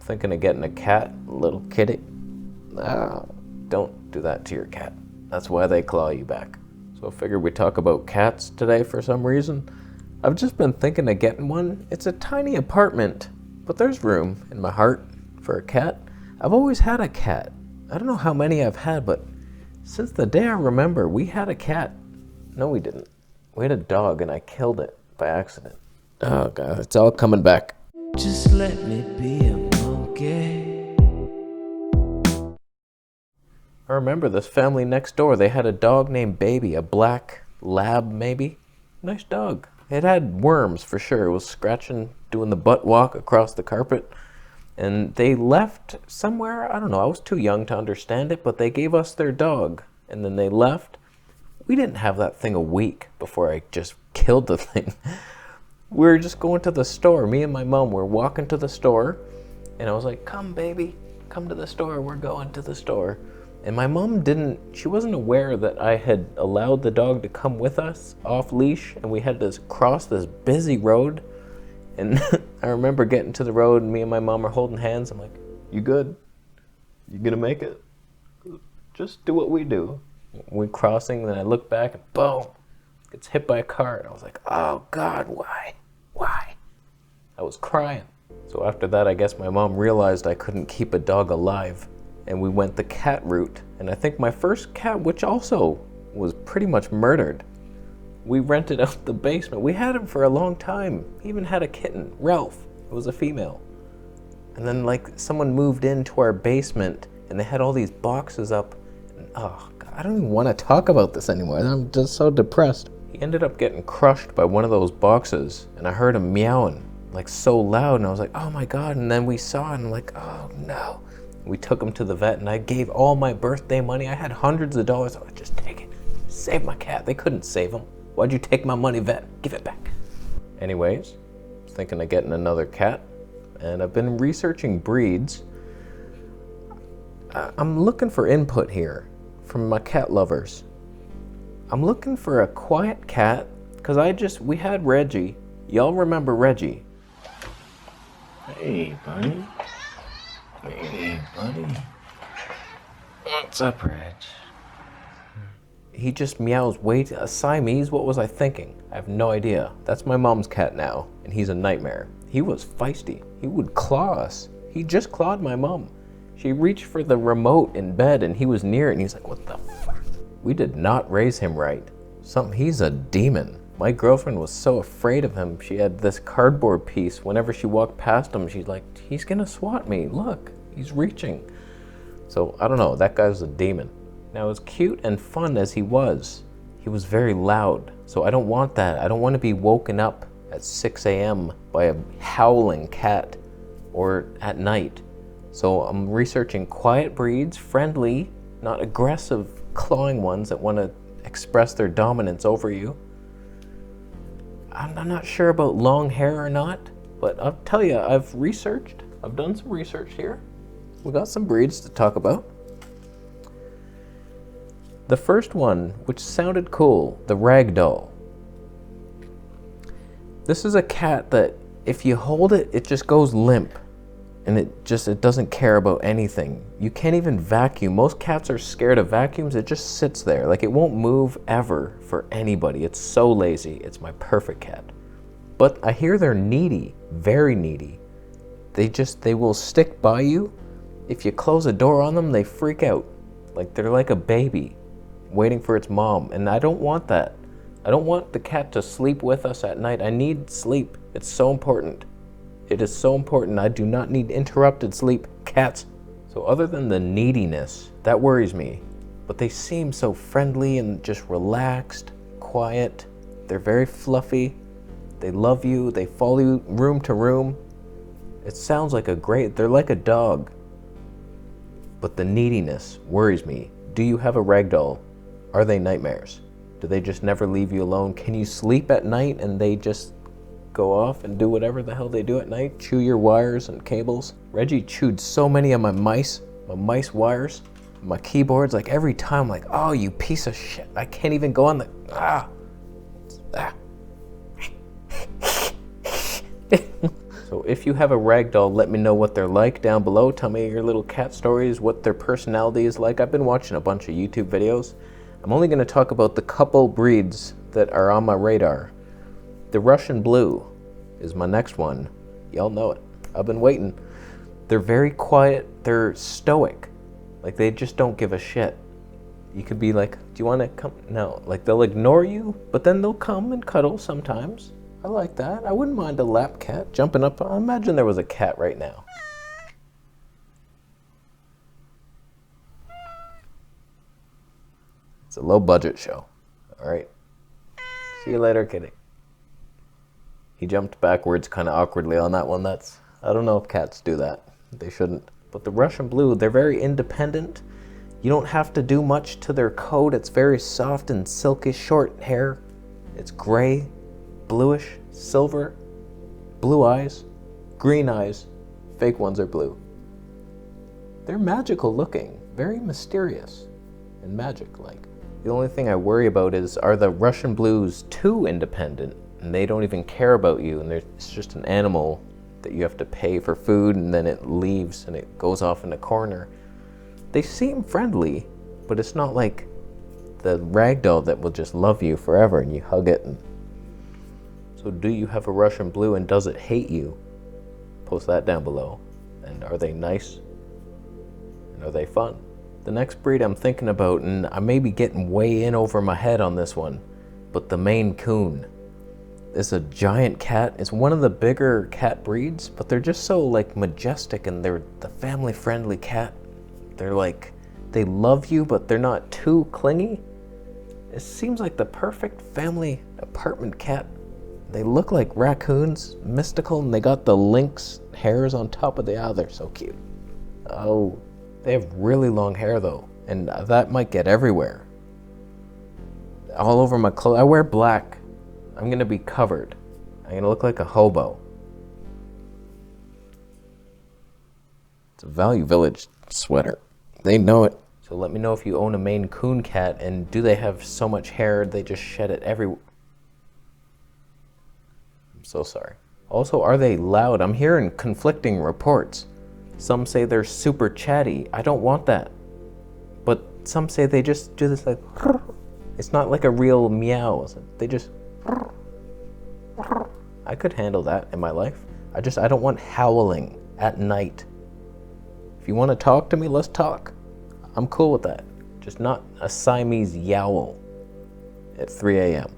thinking of getting a cat, a little kitty. Don't do that to your cat. That's why they claw you back. So I figured we'd talk about cats today for some reason. I've just been thinking of getting one. It's a tiny apartment, but there's room in my heart for a cat. I've always had a cat. I don't know how many I've had, but since the day I remember, we had a cat. No, we didn't. We had a dog and I killed it by accident. Oh God, it's all coming back. Just let me be a monkey. I remember this family next door, they had a dog named Baby, a black lab maybe. Nice dog. It had worms for sure. It was scratching, doing the butt walk across the carpet. And they left somewhere, I don't know, I was too young to understand it, but they gave us their dog. And then they left. We didn't have that thing a week before I just killed the thing. We were just going to the store. Me and my mom were walking to the store. And I was like, come baby, come to the store. We're going to the store. And my mom she wasn't aware that I had allowed the dog to come with us off leash, and we had to cross this busy road. And I remember getting to the road and me and my mom are holding hands. I'm like, you good? You gonna make it? Just do what we do. We're crossing, and then I look back and boom, gets hit by a car. And I was like, oh God, why? I was crying. So after that, I guess my mom realized I couldn't keep a dog alive. And we went the cat route. And I think my first cat, which also was pretty much murdered, we rented out the basement. We had him for a long time. He even had a kitten, Ralph. It was a female. And then like someone moved into our basement and they had all these boxes up. And, oh God, I don't even want to talk about this anymore. I'm just so depressed. He ended up getting crushed by one of those boxes and I heard him meowing like so loud and I was like, oh my God. And then we saw it and I'm like, oh no. We took him to the vet and I gave all my birthday money. I had hundreds of dollars. I was like, just take it. Save my cat. They couldn't save him. Why'd you take my money, vet? Give it back. Anyways, thinking of getting another cat. And I've been researching breeds. I'm looking for input here from my cat lovers. I'm looking for a quiet cat because we had Reggie. Y'all remember Reggie? Hey, buddy. Hey, buddy. What's up, Reg? He just meows a Siamese? What was I thinking? I have no idea. That's my mom's cat now, and he's a nightmare. He was feisty. He would claw us. He just clawed my mom. She reached for the remote in bed, and he was near it, and he's like, what the fuck? We did not raise him right. He's a demon. My girlfriend was so afraid of him. She had this cardboard piece. Whenever she walked past him, she's like, he's gonna swat me. Look, he's reaching. So, I don't know. That guy was a demon. Now, as cute and fun as he was very loud. So I don't want that. I don't want to be woken up at 6 a.m. by a howling cat or at night. So I'm researching quiet breeds, friendly, not aggressive, clawing ones that want to express their dominance over you. I'm not sure about long hair or not, but I'll tell you, I've done some research here. We got some breeds to talk about. The first one, which sounded cool, the Ragdoll. This is a cat that if you hold it, it just goes limp. And it doesn't care about anything. You can't even vacuum. Most cats are scared of vacuums. It just sits there. Like it won't move ever for anybody. It's so lazy. It's my perfect cat. But I hear they're needy, very needy. They will stick by you. If you close a door on them, they freak out. Like they're like a baby waiting for its mom. And I don't want that. I don't want the cat to sleep with us at night. I need sleep. It's so important. It is so important. I do not need interrupted sleep. Cats. So other than the neediness, that worries me. But they seem so friendly and just relaxed, quiet. They're very fluffy. They love you. They follow you room to room. It sounds like they're like a dog. But the neediness worries me. Do you have a Ragdoll? Are they nightmares? Do they just never leave you alone? Can you sleep at night and they just go off and do whatever the hell they do at night? Chew your wires and cables? Reggie chewed so many of my mice wires, my keyboards. Like every time, like, oh, you piece of shit. I can't even go on So if you have a ragdoll, let me know what they're like down below. Tell me your little cat stories, what their personality is like. I've been watching a bunch of YouTube videos. I'm only going to talk about the couple breeds that are on my radar. The Russian Blue is my next one. Y'all know it. I've been waiting. They're very quiet. They're stoic. Like, they just don't give a shit. You could be like, do you want to come? No. Like, they'll ignore you, but then they'll come and cuddle sometimes. I like that. I wouldn't mind a lap cat jumping up. Imagine there was a cat right now. It's a low budget show. All right. See you later, kitty. He jumped backwards kind of awkwardly on that one. I don't know if cats do that. They shouldn't. But the Russian Blue, they're very independent. You don't have to do much to their coat. It's very soft and silky, short hair. It's gray, bluish, silver, blue eyes, green eyes. Fake ones are blue. They're magical looking, very mysterious and magic-like. The only thing I worry about is, are the Russian Blues too independent and they don't even care about you, and it's just an animal that you have to pay for food and then it leaves and it goes off in a corner. They seem friendly, but it's not like the ragdoll that will just love you forever and you hug it. So do you have a Russian Blue and does it hate you? Post that down below. And are they nice? And are they fun? The next breed I'm thinking about, and I may be getting way in over my head on this one, but the Maine Coon is a giant cat. It's one of the bigger cat breeds, but they're just so like majestic, and they're the family friendly cat. They're like, they love you, but they're not too clingy. It seems like the perfect family apartment cat. They look like raccoons, mystical, and they got the lynx hairs on top of the eye. They're so cute. Oh, they have really long hair though, and that might get everywhere. All over my clothes. I wear black. I'm gonna be covered. I'm gonna look like a hobo. It's a Value Village sweater. They know it. So let me know if you own a Maine Coon cat, and do they have so much hair they just shed it everywhere? I'm so sorry. Also, are they loud? I'm hearing conflicting reports. Some say they're super chatty. I don't want that. But some say they just do this like, it's not like a real meow. They just, I could handle that in my life. I don't want howling at night. If you want to talk to me, let's talk. I'm cool with that. Just not a Siamese yowl at 3 a.m.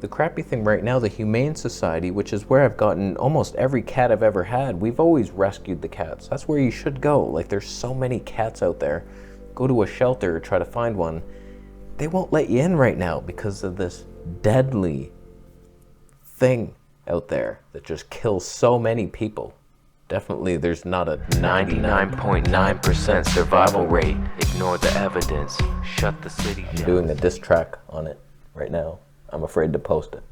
The crappy thing right now, the Humane Society, which is where I've gotten almost every cat I've ever had, we've always rescued the cats. That's where you should go. Like, there's so many cats out there. Go to a shelter or try to find one. They won't let you in right now because of this deadly thing out there that just kills so many people. Definitely there's not a 99.9% survival rate. Ignore the evidence. Shut the city down. I'm doing a diss track on it right now. I'm afraid to post it.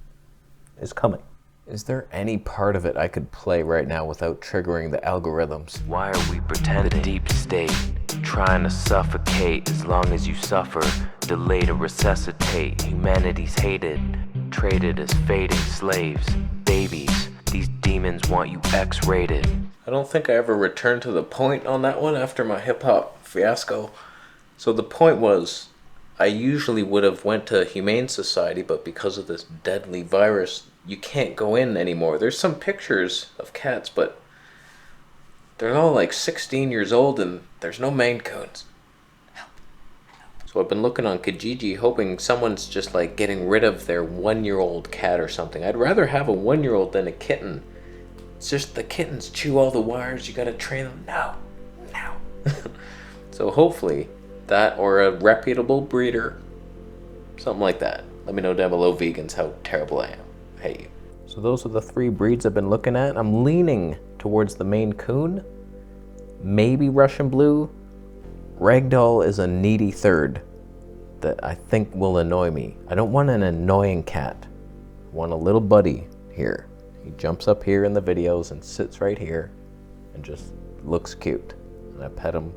It's coming. Is there any part of it I could play right now without triggering the algorithms? Why are we pretending? The deep state, trying to suffocate. As long as you suffer, delay to resuscitate. Humanity's hated, traded as fading slaves. Babies, these demons want you X-rated. I don't think I ever returned to the point on that one after my hip-hop fiasco. So the point was, I usually would have went to Humane Society, but because of this deadly virus, you can't go in anymore. There's some pictures of cats, but they're all like 16 years old and there's no Maine Coons. So I've been looking on Kijiji, hoping someone's just like getting rid of their 1-year-old cat or something. I'd rather have a 1-year-old than a kitten. It's just the kittens chew all the wires. You gotta train them. No. So hopefully that, or a reputable breeder, something like that. Let me know down below, vegans, how terrible I am. I hate you. So those are the 3 breeds I've been looking at. I'm leaning towards the Maine Coon, maybe Russian Blue. Ragdoll is a needy third that I think will annoy me. I don't want an annoying cat. I want a little buddy here. He jumps up here in the videos and sits right here and just looks cute. And I pet him,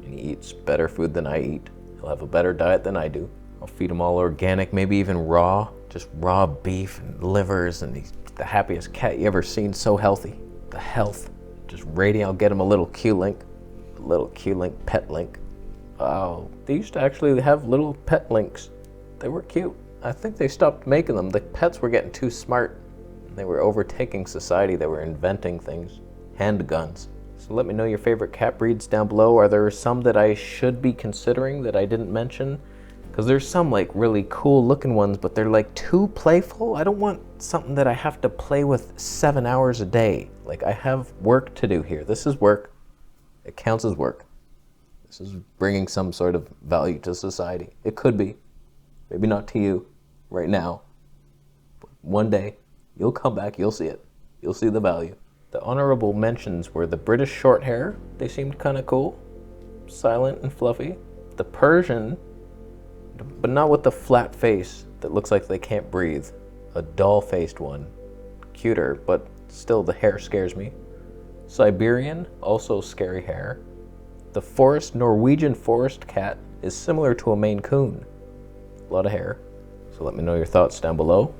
and he eats better food than I eat. He'll have a better diet than I do. I'll feed him all organic, maybe even raw, just raw beef and livers, and he the happiest cat you ever seen, so healthy. The health, just radiant. I'll get him a little Q-Link, pet link. Oh, they used to actually have little pet links. They were cute. I think they stopped making them. The pets were getting too smart. They were overtaking society. They were inventing things. Handguns. So let me know your favorite cat breeds down below. Are there some that I should be considering that I didn't mention? Because there's some like really cool looking ones, but they're like too playful. I don't want something that I have to play with 7 hours a day. Like, I have work to do here. This is work. It counts as work. This is bringing some sort of value to society. It could be. Maybe not to you right now. But one day, you'll come back, you'll see it. You'll see the value. The honorable mentions were the British Shorthair. They seemed kind of cool. Silent and fluffy. The Persian, but not with the flat face that looks like they can't breathe. A doll-faced one. Cuter, but still the hair scares me. Siberian, also scary hair. The Norwegian Forest Cat is similar to a Maine Coon. A lot of hair. So let me know your thoughts down below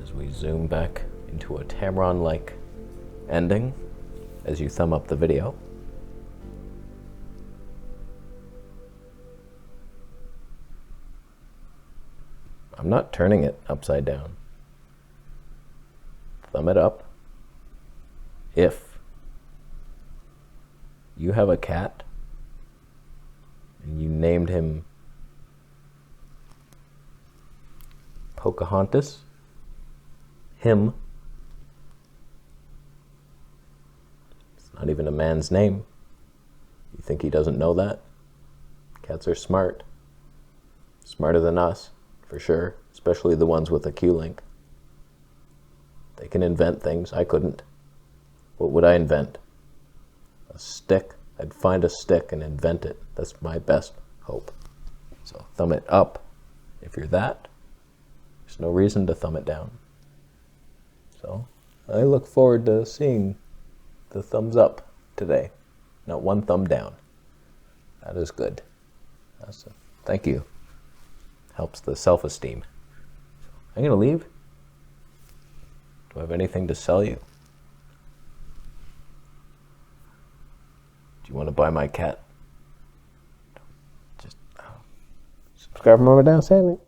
as we zoom back into a Tamron-like ending as you thumb up the video. I'm not turning it upside down. Thumb it up. If you have a cat and you named him Pocahontas, him, it's not even a man's name. You think he doesn't know that? Cats are smart. Smarter than us, for sure, especially the ones with a Q-Link. They can invent things. I couldn't. What would I invent? A stick? I'd find a stick and invent it. That's my best hope. So thumb it up if you're that. There's no reason to thumb it down. So I look forward to seeing the thumbs up today. Not one thumb down. That is good. Thank you. Helps the self-esteem. I'm going to leave. Do I have anything to sell you? Do you want to buy my cat? Just subscribe from over down, Sammy.